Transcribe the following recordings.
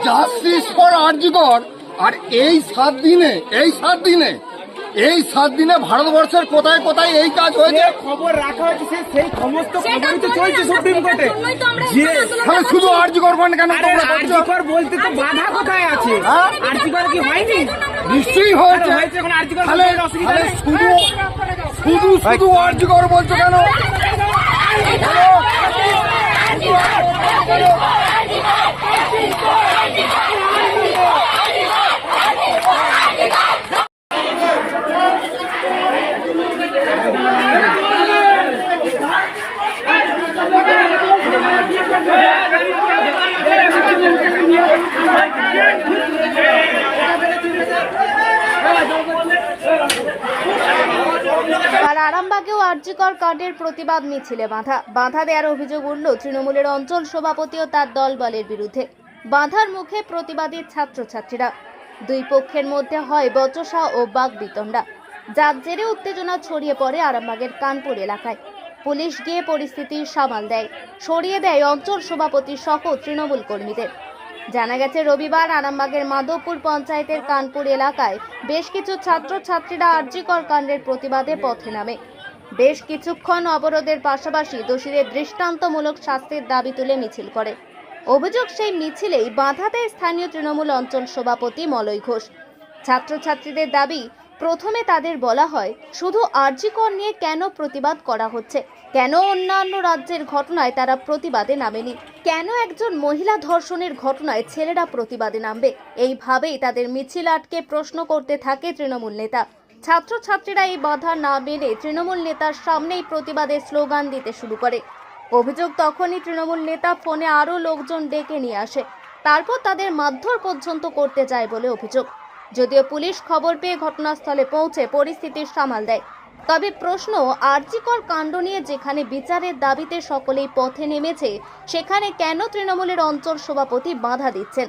Justice for RG Kar. আর এই 7 দিনে ভারতবর্ষের কোথায় কোথায় এই কাজ হয়েছে খবর রাখা হয়েছে, সেই সমস্ত খবরই তো চলছে সুপ্রিম কোর্টে। তাহলে শুধু আরজিকর কেন তোমরা করছো? আরজিকর বলতে তো বাধা কোথায় আছে? আরজিকর কি হয়নি? নিশ্চয়ই হয়েছে। এখন আরজিকর তাহলে শুধু আরজিকর বলছো কেন? আর আরামবাগেও আরজিকর কাণ্ডের প্রতিবাদ মিছিলে বাধা দেওয়ার অভিযোগ উঠল তৃণমূলের অঞ্চল সভাপতি ও তার দলবলের বিরুদ্ধে। বাধার মুখে প্রতিবাদী ছাত্রছাত্রীরা। দুই পক্ষের মধ্যে হয় বচসা ও বাকবিতণ্ডা, যার জেরে উত্তেজনা ছড়িয়ে পড়ে আরামবাগের কানপুর এলাকায়। পুলিশ গিয়ে পরিস্থিতি সামাল দেয়, সরিয়ে দেয় অঞ্চল সভাপতি সহ তৃণমূল কর্মীদের। জানা গেছে, রবিবার আরামবাগের মাধবপুর পঞ্চায়েতের কানপুর এলাকায় বেশ কিছু ছাত্রছাত্রীরা আরজিকর কাণ্ডের প্রতিবাদে পথে নামে। বেশ কিছুক্ষণ অবরোধের পাশাপাশি দোষীদের দৃষ্টান্তমূলক শাস্তির দাবি তুলে মিছিল করে। অভিযোগ, সেই মিছিলেই বাধা দেয় স্থানীয় তৃণমূল অঞ্চল সভাপতি মলয় ঘোষ। ছাত্রছাত্রীদের দাবি, প্রথমে তাদের বলা হয় শুধু আরজিকর নিয়ে কেন প্রতিবাদ করা হচ্ছে, কেন অন্যান্য রাজ্যের ঘটনায় তারা প্রতিবাদে নামেনি, কেন একজন মহিলা ধর্ষণের ঘটনায় ছেলেরা প্রতিবাদে নামবে। এইভাবেই তাদের মিছিল আটকে প্রশ্ন করতে থাকে তৃণমূল নেতা। ছাত্রছাত্রীরা এই বাধা না মেনে তৃণমূল নেতার সামনেই প্রতিবাদের স্লোগান দিতে শুরু করে। অভিযোগ, তখনই তৃণমূল নেতা ফোনে আরও লোকজন ডেকে নিয়ে আসে, তারপর তাদের মারধর পর্যন্ত করতে যায় বলে অভিযোগ। যদিও পুলিশ খবর পেয়ে ঘটনাস্থলে পৌঁছে পরিস্থিতির সামাল দেয়। তবে প্রশ্ন, আরজিকর কাণ্ড নিয়ে যেখানে বিচারের দাবিতে সকলেই পথে নেমেছে, সেখানে কেন তৃণমূলের অঞ্চল সভাপতি বাধা দিচ্ছেন?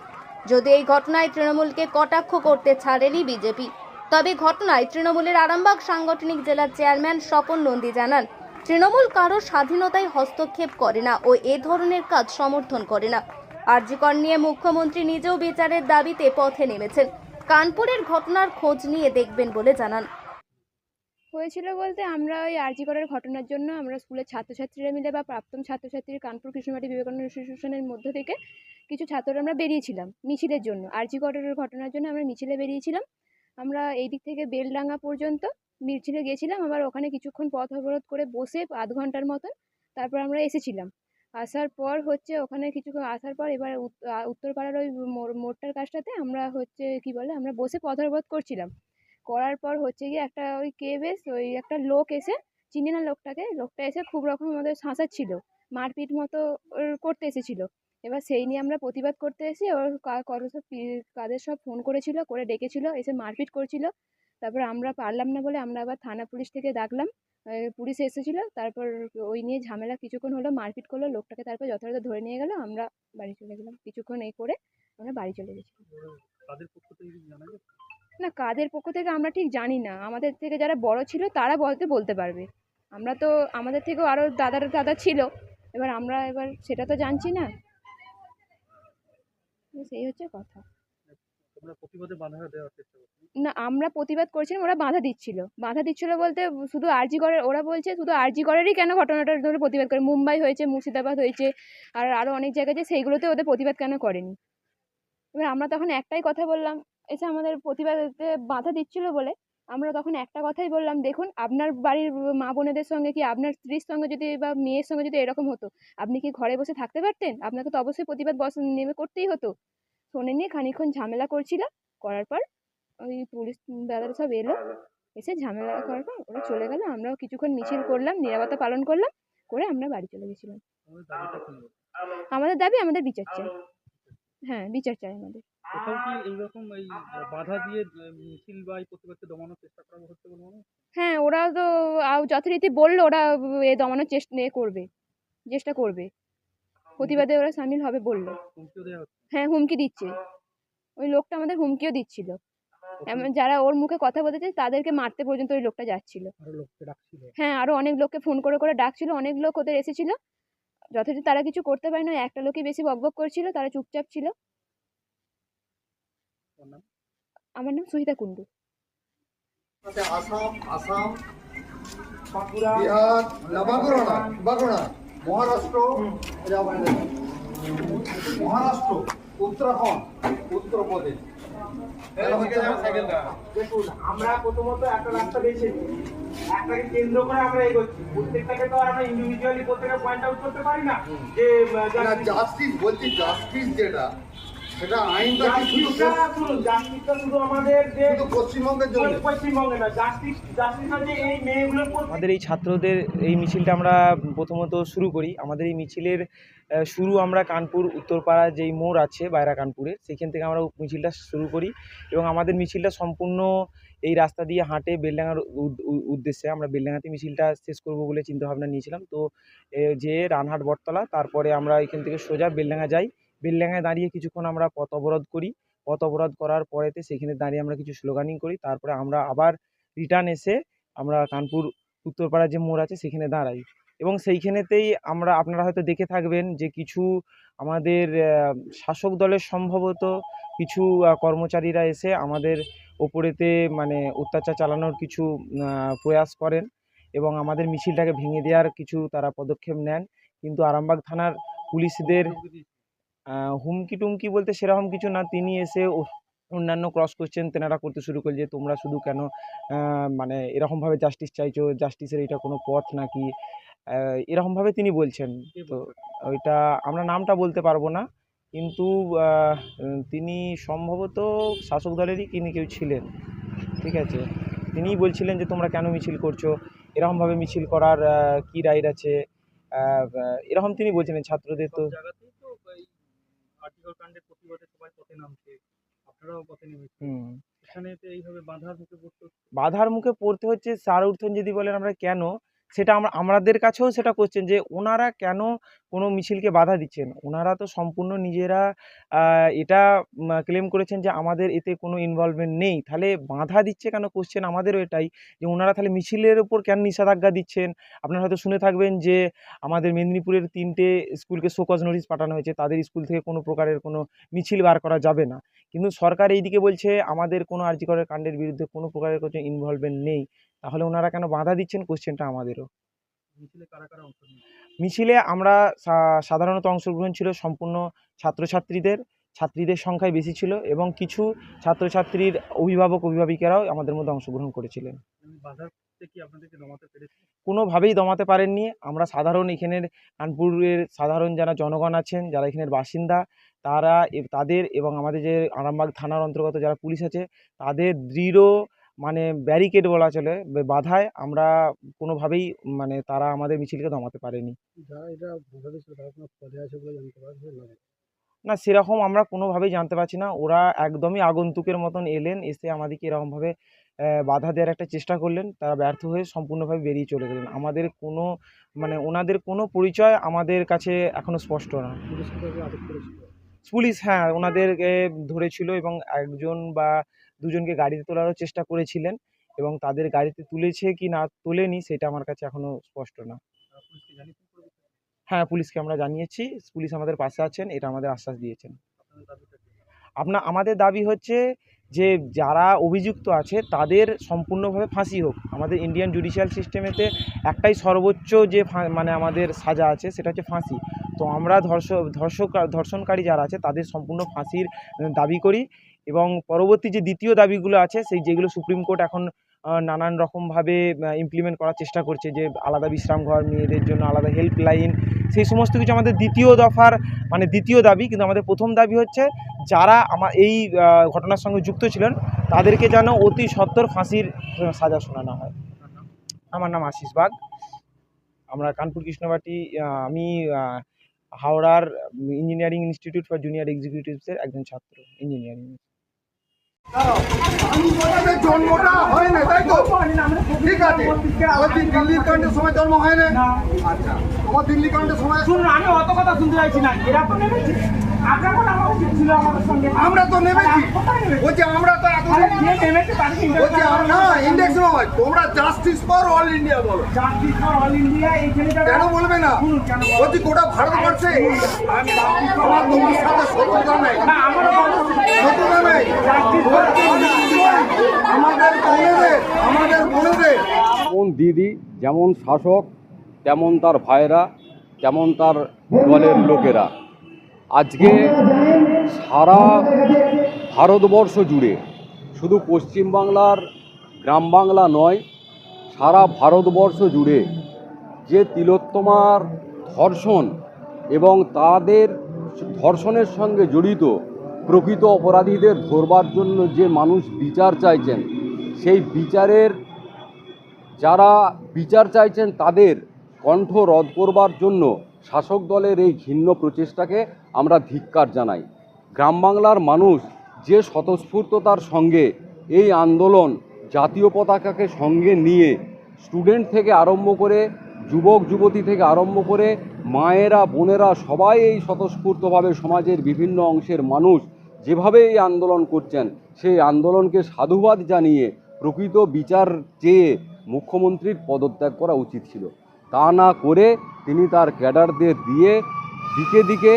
যদি এই ঘটনায় তৃণমূলকে কটাক্ষ করতে ছাড়েনি বিজেপি, তবে ঘটনায় তৃণমূলের আরামবাগ সাংগঠনিক জেলার চেয়ারম্যান স্বপন নন্দী জানান, তৃণমূল কারো স্বাধীনতায় হস্তক্ষেপ করে না ও এ ধরনের কাজ সমর্থন করে না। আরজিকর নিয়ে মুখ্যমন্ত্রী নিজেও বিচারের দাবিতে পথে নেমেছেন। কানপুরের ঘটনার খোঁজ নিয়ে দেখবেন বলে জানান। হয়েছিল বলতে, আমরা ওই আরজিকরের ঘটনার জন্য আমরা স্কুলের ছাত্রছাত্রীরা মিলে বা প্রাক্তন ছাত্রছাত্রীর কানপুর কৃষ্ণমাটি বিবেকানন্দ ইনস্টিটিউশনের মধ্য থেকে কিছু ছাত্ররা আমরা বেরিয়েছিলাম মিছিলের জন্য। আরজিকরের ঘটনার জন্য আমরা মিছিলে বেরিয়েছিলাম। আমরা এই দিক থেকে বেলডাঙ্গা পর্যন্ত মিছিলে গেছিলাম, আবার ওখানে কিছুক্ষণ পথ অবরোধ করে বসে আধ ঘন্টার মতন তারপর আমরা এসেছিলাম। আসার পর ওখানে কিছুক্ষণ আসার পর এবার উত্তরপাড়ার ওই মোড়টার কাছটাতে আমরা আমরা বসে পথ অবরোধ করছিলাম। করার পর গিয়ে একটা ওই একটা লোক এসে, চিনি না লোকটা এসে খুব রকম আমাদের শাসাচ্ছিল, মারপিট মতো করতে এসেছিল। এবার সেই নিয়ে আমরা প্রতিবাদ করতে এসে ওর কাদের সব ফোন করেছিল, করে ডেকেছিল, এসে মারপিট করছিল। তারপর আমরা পারলাম না বলে আমরা আবার থানা পুলিশ থেকে ডাকলাম, পুলিশ এসেছিল। তারপর ওই নিয়ে ঝামেলা কিছুক্ষণ হলো, মারপিট করলো লোকটাকে, তারপর যথাযথ ধরে নিয়ে গেল। আমরা বাড়ি চলে গেলাম, কিছুক্ষণ করে আমরা বাড়ি চলে গেছি। না, কাদের পক্ষ থেকে আমরা ঠিক জানি না, আমাদের থেকে যারা বড় ছিল তারা বলতে পারবে। আমরা তো, আমাদের থেকেও আরও দাদা ছিল, এবার সেটা তো জানছি না। সেই হচ্ছে কথা। না, আমরা প্রতিবাদ করছিলাম, ওরা বাধা দিচ্ছিল বলতে শুধু আরজিকরের, ওরা বলছে শুধু আরজিকরেরই কেন ঘটনাটা ধরে প্রতিবাদ করে, মুম্বাই হয়েছে, মুর্শিদাবাদ হয়েছে, আর আরও অনেক জায়গায় যে সেইগুলোতে ওদের প্রতিবাদ কেন করেনি। এবার আমরা তখন একটাই কথা বললাম, এসে আমাদের প্রতিবাদে বাধা দিচ্ছিল বলে আমরা তখন একটা কথাই বললাম, দেখুন আপনার বাড়ির মা বোনেদের সঙ্গে কি আপনার স্ত্রীর সঙ্গে যদি বা মেয়ের সঙ্গে যদি এরকম হতো, আপনি কি ঘরে বসে থাকতে পারতেন? আপনাকে তো অবশ্যই প্রতিবাদ নেমে করতেই হতো। শোনেননি, খানিকক্ষণ ঝামেলা করছিল, করার পর ওই পুলিশ দাদারা সব এলো, এসে ঝামেলা করার পর ওরা চলে গেল। আমরাও কিছুক্ষণ মিছিল করলাম, নিরাপত্তা পালন করলাম, করে আমরা বাড়ি চলে গেছিলাম। আমাদের দাবি, আমাদের বিচার চাই। হ্যাঁ, বিচার চাই আমাদের। হ্যাঁ, ওরা তো যথারীতি বললো, ওরা দমানোর চেষ্টা করবে, প্রতিবাদে ওরা সামিল হবে বললো। হ্যাঁ, হুমকি দিচ্ছে, ওই লোকটা আমাদের হুমকিও দিচ্ছিল। যারা ওর মুখে কথা বলতে তাদেরকে মারতে পর্যন্ত ওই লোকটা যাচ্ছিল। হ্যাঁ, আরো অনেক লোককে ফোন করে ডাকছিল, অনেক লোক ওদের এসেছিল। যথারীতি তারা কিছু করতে পারে না, একটা লোকই বেশি বকবক করছিল, তারা চুপচাপ ছিল। আমার নাম সহিতা কুন্ডু। আসাম বিহার না বাঁকুড়া মহারাষ্ট্র উত্তরাখণ্ড উত্তরপ্রদেশ। দেখুন, আমরা প্রথমত একটা রাস্তা বেছে নিই, একটাকে কেন্দ্র করে আমরা এগোচ্ছি। প্রত্যেকটাকে তো আর আমরা ইন্ডিভিজুয়ালি প্রত্যেকটা পয়েন্ট আউট করতে পারি না যে জাস্টিস বলছি, জাস্টিস যেটা সেটা আইনটা কি জাস্টিসটা শুধু আমাদের যে শুধু পশ্চিমবঙ্গের জন্য? পশ্চিমবঙ্গে না, জাস্টিস হচ্ছে এই মেয়েগুলোর আমাদের এই ছাত্রদের এই মিছিলটা আমরা প্রথমত শুরু করি। আমাদের এই মিছিলের শুরু আমরা কানপুর উত্তরপাড়া যেই মোড় আছে বাইরা কানপুরে, সেখান থেকে আমরা মিছিলটা শুরু করি এবং আমাদের মিছিলটা সম্পূর্ণ এই রাস্তা দিয়ে হাঁটে বেলডাঙার উদ্দেশ্যে। আমরা বেলডাঙাতে মিছিলটা শেষ করব বলে চিন্তাভাবনা নিয়েছিলাম। তো যে রানহাট বটতলা, তারপরে আমরা এখান থেকে সোজা বেলডাঙা যাই। বেলডাঙায় দাঁড়িয়ে কিছুক্ষণ আমরা পথ অবরোধ করি। পথ অবরোধ করার পরেতে সেখানে দাঁড়িয়ে আমরা কিছু স্লোগানিং করি। তারপরে আমরা আবার রিটার্ন এসে আমরা কানপুর উত্তরপাড়া যে মোড় আছে সেখানে দাঁড়াই এবং সেইখানেতেই আপনারা হয়তো দেখে থাকবেন যে কিছু আমাদের শাসক দলের সম্ভবত কিছু কর্মচারীরা এসে আমাদের ওপরেতে মানে অত্যাচার চালানোর কিছু প্রয়াস করেন এবং আমাদের মিছিলটাকে ভেঙে দেওয়ার কিছু তারা পদক্ষেপ নেন। কিন্তু আরামবাগ থানার পুলিশদের হুমকি টুমকি বলতে সেরকম কিছু না, তিনি এসে অন্যান্য ক্রস কোশ্চেন তেনারা করতে শুরু করল যে তোমরা শুধু কেন মানে এরকমভাবে জাস্টিস চাইছো, জাস্টিসের এটা কোনো পথ নাকি, এরকমভাবে তিনি বলছেন। তো ওইটা আমরা নামটা বলতে পারবো না, কিন্তু তিনি সম্ভবত শাসক দলেরই কেউ ছিলেন, ঠিক আছে। তিনিই বলছিলেন যে তোমরা কেন মিছিল করছো, এরকমভাবে মিছিল করার কী রাইট আছে, এরকম তিনি বলছিলেন। ছাত্রদের তো কাণ্ডের প্রতিবাদে সবাই পথে নামছে, আপনারাও পথে নেমেছেন, এখানে তো এইভাবে বাধার মুখে পড়তে হচ্ছে। স্যার উঠছেন যদি বলেন আমরা কেন, সেটা আমাদের কাছেও সেটা কোশ্চেন যে ওনারা কেন কোনো মিছিলকে বাধা দিচ্ছেন। ওনারা তো সম্পূর্ণ নিজেরা এটা ক্লেম করেছেন যে আমাদের এতে কোনো ইনভলভমেন্ট নেই, তাহলে বাধা দিচ্ছে কেন কোশ্চেন আমাদেরও এটাই যে ওনারা তাহলে মিছিলের ওপর কেন নিষেধাজ্ঞা দিচ্ছেন। আপনারা হয়তো শুনে থাকবেন যে আমাদের মেদিনীপুরের 3টে স্কুলকে শোকজ নোটিশ পাঠানো হয়েছে, তাদের স্কুল থেকে কোনো প্রকারের কোনো মিছিল বার করা যাবে না, কিন্তু সরকার এইদিকে বলছে আমাদের কোনো আরজি করের কাণ্ডের বিরুদ্ধে কোনো প্রকারের কোনো ইনভলভমেন্ট নেই, তাহলে ওনারা কেন বাধা দিচ্ছেন কোশ্চেনটা আমাদেরও। মিছিলে আমরা সাধারণত অংশগ্রহণ ছিল সম্পূর্ণ ছাত্রীদের সংখ্যায় বেশি ছিল এবং কিছু ছাত্রছাত্রীর অভিভাবিকারাও আমাদের মধ্যে অংশগ্রহণ করেছিলেন। কোনোভাবেই দমাতে পারেননি। আমরা সাধারণ এখানের কানপুরের সাধারণ যারা জনগণ আছেন, যারা এখানের বাসিন্দা, তাদের এবং আমাদের যে আরামবাগ থানার অন্তর্গত যারা পুলিশ আছে তাদের দৃঢ় মানে ব্যারিকেড বলা চলে, বাধায় আমরা কোনোভাবেই মানে তারা আমাদের মিছিলকে দমাতে পারেনি। না, সেরকম আমরা কোনোভাবেই জানতে পারছি না। ওরা একদমই আগন্তুকের মতন এলেন, এসে আমাদেরকে এরকমভাবে বাধা দেওয়ার একটা চেষ্টা করলেন, তারা ব্যর্থ হয়ে সম্পূর্ণভাবে বেরিয়ে চলে গেলেন। আমাদের কোনো মানে ওনাদের কোনো পরিচয় আমাদের কাছে এখনও স্পষ্ট না। পুলিশ হ্যাঁ ওনাদেরকে ধরেছিল এবং একজন বা দুজনকে গাড়িতে তোলারও চেষ্টা করেছিলেন এবং তাদের গাড়িতে তুলেছে কি না তোলেনি সেটা আমার কাছে এখনও স্পষ্ট না। হ্যাঁ, পুলিশকে আমরা জানিয়েছি, পুলিশ আমাদের পাশে আছেন, এটা আমাদের আশ্বাস দিয়েছেন। আমাদের দাবি হচ্ছে যে যারা অভিযুক্ত আছে তাদের সম্পূর্ণভাবে ফাঁসি হোক। আমাদের ইন্ডিয়ান জুডিশিয়াল সিস্টেমেতে একটাই সর্বোচ্চ যে মানে আমাদের সাজা আছে সেটা হচ্ছে ফাঁসি। তো আমরা ধর্ষণকারী যারা আছে তাদের সম্পূর্ণ ফাঁসির দাবি করি এবং পরবর্তী যে দ্বিতীয় দাবিগুলো আছে সেই যেগুলো সুপ্রিম কোর্ট এখন নানান রকমভাবে ইমপ্লিমেন্ট করার চেষ্টা করছে, যে আলাদা বিশ্রামঘর, মেয়েদের জন্য আলাদা হেল্পলাইন, সেই সমস্ত কিছু আমাদের দ্বিতীয় দফার মানে দ্বিতীয় দাবি। কিন্তু আমাদের প্রথম দাবি হচ্ছে যারা এই ঘটনার সঙ্গে যুক্ত ছিলেন তাদেরকে যেন অতি সত্বর ফাঁসির সাজা শোনানো হয়। আমার নাম আশিস বাগ, আমরা কানপুর কৃষ্ণবাটি, আমি হাওড়ার ইঞ্জিনিয়ারিং ইনস্টিটিউট ফর জুনিয়র এক্সিকিউটিভসের একজন ছাত্র ইঞ্জিনিয়ারিং। জন্মটা হয় না তাই তো? ঠিক আছে, দিল্লির কাণ্ডের সময় জন্ম হয় না। আচ্ছা, তোমার দিল্লি কাণ্ডের সময় শুনুন, আমি অত কথা শুনতে চাইছি না। এরা তো নেমেছে, আমরা তো নেমেছি, বলছি আমরা তো বলছি না ইন্ডেক্স নয়, তোমরা জাস্টিস ফর অল ইন্ডিয়া বলো। জাস্টিস ফর অল ইন্ডিয়া এইখানে কেন বলবে না? বলছি গোটা ভারতবর্ষে তোমার সাথে শত্রুতা নেই, শত্রুতা নেই। দিদি যেমন শাসক তেমন তার ভাইরা তেমন তার দলের লোকেরা। আজকে সারা ভারতবর্ষ জুড়ে, শুধু পশ্চিমবাংলার গ্রাম বাংলা নয়, সারা ভারতবর্ষ জুড়ে যে তিলোত্তমার ধর্ষণ এবং তাদের ধর্ষণের সঙ্গে জড়িত প্রকৃত অপরাধীদের ধরবার জন্য যে মানুষ বিচার চাইছেন, সেই বিচারের যারা বিচার চাইছেন তাদের কণ্ঠ রদ করবার জন্য শাসক দলের এই ঘৃণ্য প্রচেষ্টাকে আমরা ধিক্কার জানাই। গ্রাম বাংলার মানুষ যে স্বতঃস্ফূর্ততার সঙ্গে এই আন্দোলন জাতীয় পতাকাকে সঙ্গে নিয়ে স্টুডেন্ট থেকে আরম্ভ করে যুবক যুবতী থেকে আরম্ভ করে মায়েরা বোনেরা সবাই এই স্বতঃস্ফূর্তভাবে সমাজের বিভিন্ন অংশের মানুষ যেভাবে এই আন্দোলন করছেন, সেই আন্দোলনকে সাধুবাদ জানিয়ে প্রকৃত বিচার চেয়ে মুখ্যমন্ত্রীর পদত্যাগ করা উচিত ছিল। তা না করে তিনি তার ক্যাডারদের দিয়ে দিকে দিকে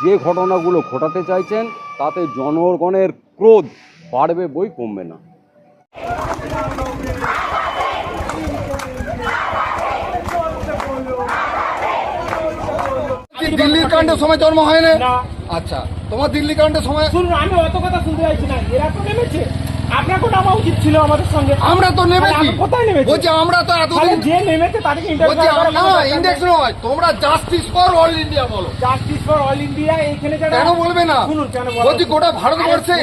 যে ঘটনাগুলো ঘটাতে চাইছেন, তাতে জনগণের ক্রোধ বাড়বে বই কমবে না। দিল্লির কাণ্ডের সময় জন্ম হয় না? আচ্ছা, তোমার দিল্লি কাণ্ডের সময় শুনুন, আমি অত কথা শুনতে চাইছি না। এরা তো নেমেছে, আপনাকে নামা উচিত ছিল আমাদের সঙ্গে। আমরা তো নেমেছি। কোথায় নেমেছি? বলছি আমরা তো এতদিন যে নেমেছে তাদেরকে বলছি না, ইন্ডেক্স নয়, তোমরা জাস্টিস ফর অল ইন্ডিয়া বলো। জাস্টিস ফর অল ইন্ডিয়া এইখানে কেন বলবে না? শুনুন, কেন বলছি গোটা ভারতবর্ষে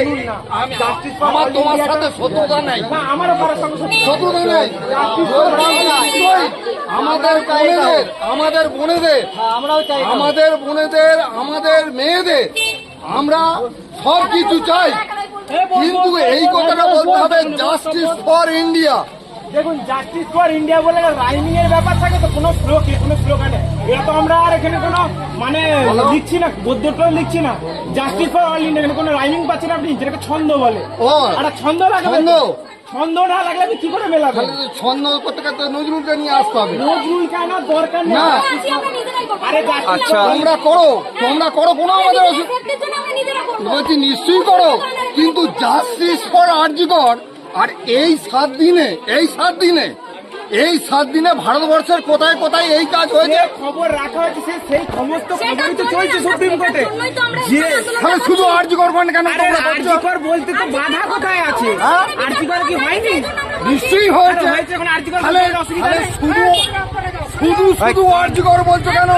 জাস্টিস ফর আমার তোমার সাথে শত্রুতা নাই, না, আমারও কারোর সঙ্গে শত্রুতা নেই। আমাদের বোনেদের, আমাদের বোনেদের, আমাদের মেয়েদের আমরা সব কিছু চাই, কিন্তু এই কথাটা বলতে হবে জাস্টিস ফর ইন্ডিয়া। দেখুন, জাস্টিস ফর ইন্ডিয়া বলে রাইমিং এর ব্যাপার থাকে তো কোনো স্লোগানে এটা তো আমরা আর এখানে কোনো মানে লিখছি না, গদ্যটাও লিখছি না। জাস্টিস ফর অল ইন্ডিয়া, এখানে কোনো রাইমিং পাচ্ছি না আপনি, যেটাকে ছন্দ বলে। একটা ছন্দ লাগবে, ছন্দ না লাগলে আপনি কি করে মেলাবেন? ছন্দ করতে করতে নজরুলকে নিয়ে আসতে হবে। নজরুল কেন দরকার নেই। আরে আচ্ছা, তোমরা করো, কোনো আমাদের বলছি নিশ্চয়ই করো, কিন্তু জাস্টিস ফর আরজিকর আর এই 7 দিনে ভারতবর্ষের কোথায় কোথায় এই কাজ হয়েছে খবর রাখা হয়েছে, সেই সমস্ত খবরই তো চলছে সুপ্রিম কোর্টে। তাহলে শুধু আরজিকর কেন তোমরা করছো? আরজিকর বলতে তো বাধা কোথায় আছে? আরজিকর কি হয়নি? নিশ্চয়ই হয়েছে। এখন আরজিকর তাহলে শুধু আরজিকর বলছো কেন?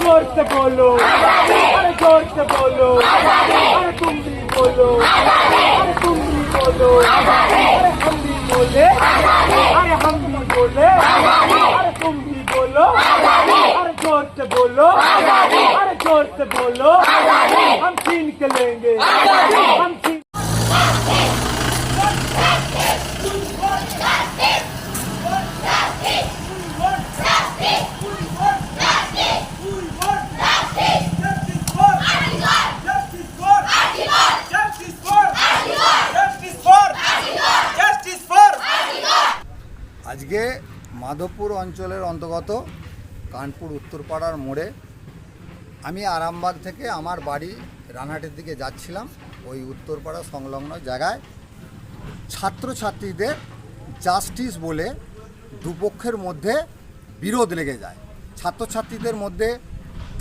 जोर से बोलो, अरे जोर से बोलो, अरे तुम भी बोलो, अरे तुम भी बोलो, अरे हम भी बोले, अरे हम भी बोले, अरे तुम भी बोलो, अरे जोर से बोलो, अरे जोर से बोलो, हम छीन के लेंगे, हम छीन। আজকে মাধবপুর অঞ্চলের অন্তর্গত কানপুর উত্তরপাড়ার মোড়ে আমি আরামবাগ থেকে আমার বাড়ি রানাঘাটের দিকে যাচ্ছিলাম। ওই উত্তরপাড়া সংলগ্ন জায়গায় ছাত্রছাত্রীদের জাস্টিস বলে দুপক্ষের মধ্যে বিরোধ লেগে যায়। ছাত্রছাত্রীদের মধ্যে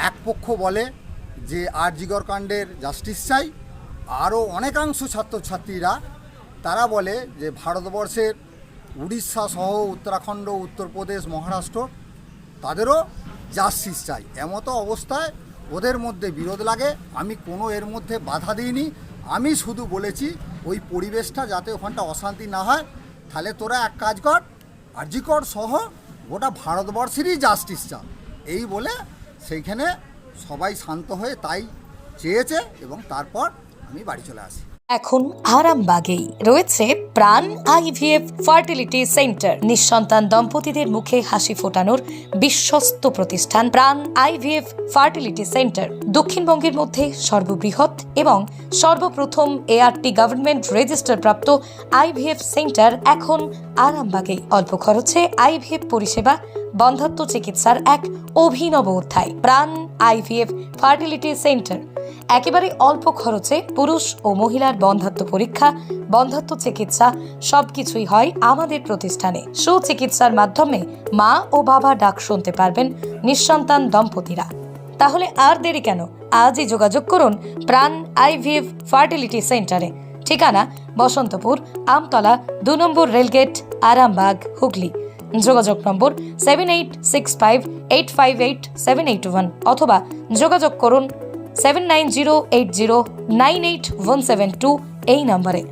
এক পক্ষ বলে যে আরজিকর কাণ্ডের জাস্টিস চাই, আরও অনেকাংশ ছাত্রছাত্রীরা তারা বলে যে ভারতবর্ষের উড়িষ্যা সহ উত্তরাখণ্ড, উত্তরপ্রদেশ, মহারাষ্ট্র তাদেরও জাস্টিস চাই। এমতো অবস্থায় ওদের মধ্যে বিরোধ লাগে। আমি কোনো এর মধ্যে বাধা দিইনি, আমি শুধু বলেছি ওই পরিবেশটা যাতে ওখানটা অশান্তি না হয়, তাহলে তোরা এক কাজ কর, আরজি কর সহ গোটা ভারতবর্ষেরই জাস্টিস চা, এই বলে সেইখানে সবাই শান্ত হয়ে তাই চেয়েছে এবং তারপর আমি বাড়ি চলে আসি। এখন আরামবাগেই রয়েছে প্রাণ আইভিএফ ফার্টিলিটি সেন্টার। নিঃসন্তান দম্পতিদের মুখে হাসি ফোটানোর বিশ্বস্ত প্রতিষ্ঠান প্রাণ আইভিএফ ফার্টিলিটি সেন্টার দক্ষিণবঙ্গের মধ্যে সর্ববৃহৎ এবং সর্বপ্রথম এআরটি গভর্নমেন্ট রেজিস্টার প্রাপ্ত আইভিএফ সেন্টার এখন আরামবাগেই। অল্প খরচে আইভিএফ পরিষেবা, বন্ধ্যাত্ব চিকিৎসার এক অভিনব অধ্যায়। প্রাণ আইভিএফ ফার্টিলিটি সেন্টার একেবারে অল্প খরচে পুরুষ ও মহিলার বন্ধ্যাত্ব পরীক্ষা, বন্ধ্যাত্ব চিকিৎসা সবকিছুই হয় আমাদের প্রতিষ্ঠানে। সুচিকিৎসার মাধ্যমে মা ও বাবা ডাক শুনতে পারবেন নিঃসন্তান দম্পতিরা। তাহলে আর দেরি কেন? আজই যোগাযোগ করুন প্রাণ আইভিএফ ফার্টিলিটি সেন্টারে। ঠিকানা বসন্তপুর, আমতলা, 2 নম্বর রেলগেট, আরামবাগ, হুগলি। যোগাযোগ নম্বর 7865858781 অথবা যোগাযোগ করুন 7908098172 এই নম্বরে।